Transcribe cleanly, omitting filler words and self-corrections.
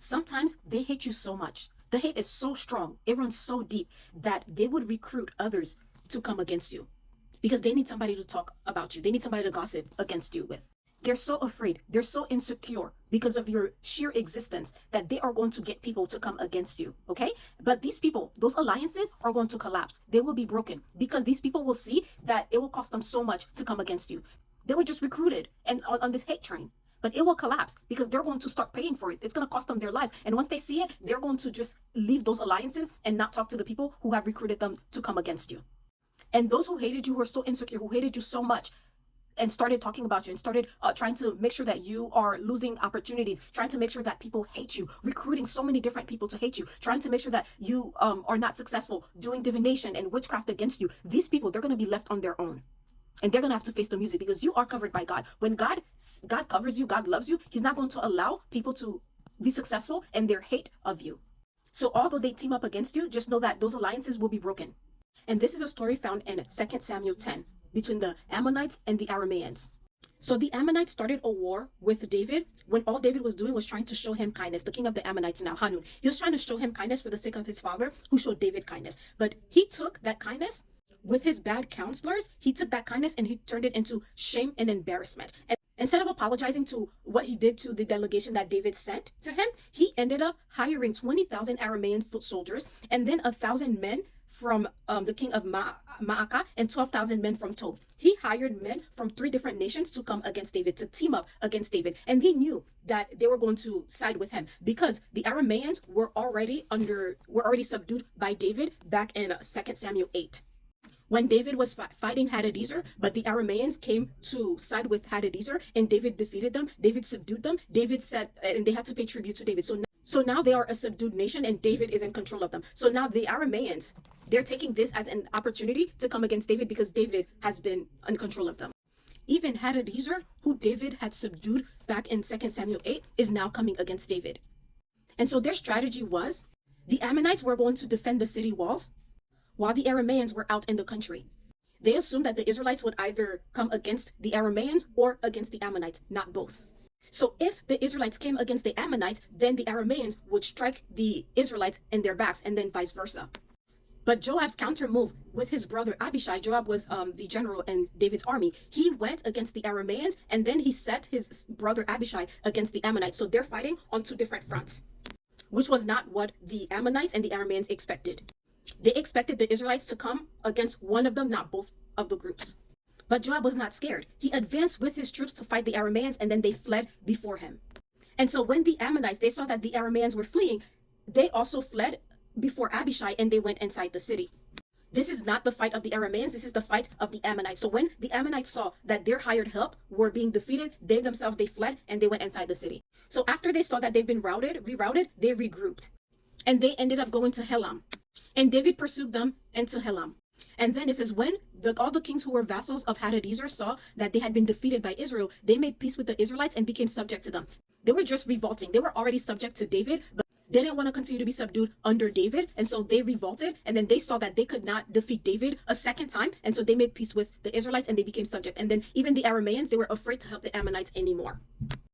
sometimes they hate you so much. The hate is so strong, it runs so deep that they would recruit others to come against you because they need somebody to talk about you. They need somebody to gossip against you with. They're so afraid, they're so insecure because of your sheer existence that they are going to get people to come against you, okay? But these people, those alliances are going to collapse. They will be broken because these people will see that it will cost them so much to come against you. They were just recruited and on this hate train. But it will collapse because they're going to start paying for it. It's going to cost them their lives. And once they see it, they're going to just leave those alliances and not talk to the people who have recruited them to come against you. And those who hated you, who are so insecure, who hated you so much, and started talking about you and started trying to make sure that you are losing opportunities, trying to make sure that people hate you, recruiting so many different people to hate you, trying to make sure that you are not successful, doing divination and witchcraft against you. These people, they're going to be left on their own. And they're going to have to face the music because you are covered by God. When God covers you, God loves you, he's not going to allow people to be successful in their hate of you. So although they team up against you, just know that those alliances will be broken. And this is a story found in 2 Samuel 10 between the Ammonites and the Arameans. So the Ammonites started a war with David when all David was doing was trying to show him kindness. The king of the Ammonites now, Hanun. He was trying to show him kindness for the sake of his father who showed David kindness. But he took that kindness with his bad counselors. He took that kindness and he turned it into shame and embarrassment. And instead of apologizing to what he did to the delegation that David sent to him, he ended up hiring 20,000 Aramean foot soldiers and then 1,000 men from the king of Maacah and 12,000 men from Tob. He hired men from 3 different nations to come against David, to team up against David. And he knew that they were going to side with him because the Arameans were already subdued by David back in 2 Samuel 8. When David was fighting Hadadezer, but the Arameans came to side with Hadadezer and David defeated them, David subdued them, David said, and they had to pay tribute to David. So now they are a subdued nation and David is in control of them. So now the Arameans, they're taking this as an opportunity to come against David because David has been in control of them. Even Hadadezer, who David had subdued back in 2 Samuel 8, is now coming against David. And so their strategy was the Ammonites were going to defend the city walls while the Arameans were out in the country. They assumed that the Israelites would either come against the Arameans or against the Ammonites, not both. So if the Israelites came against the Ammonites, then the Arameans would strike the Israelites in their backs and then vice versa. But Joab's counter move with his brother Abishai, Joab was the general in David's army. He went against the Arameans and then he set his brother Abishai against the Ammonites. So they're fighting on 2 different fronts, which was not what the Ammonites and the Arameans expected. They expected the Israelites to come against one of them, not both of the groups. But Joab was not scared. He advanced with his troops to fight the Arameans and then they fled before him. And so when the Ammonites, they saw that the Arameans were fleeing, they also fled before Abishai and they went inside the city. This is not the fight of the Arameans, this is the fight of the Ammonites. So when the Ammonites saw that their hired help were being defeated, they themselves, they fled and they went inside the city. So after they saw that they've been rerouted, they regrouped. And they ended up going to Helam. And David pursued them into Helam. And then it says, when all the kings who were vassals of Hadadezer saw that they had been defeated by Israel, they made peace with the Israelites and became subject to them. They were just revolting. They were already subject to David, but they didn't want to continue to be subdued under David. And so they revolted. And then they saw that they could not defeat David a second time. And so they made peace with the Israelites and they became subject. And then even the Arameans, they were afraid to help the Ammonites anymore.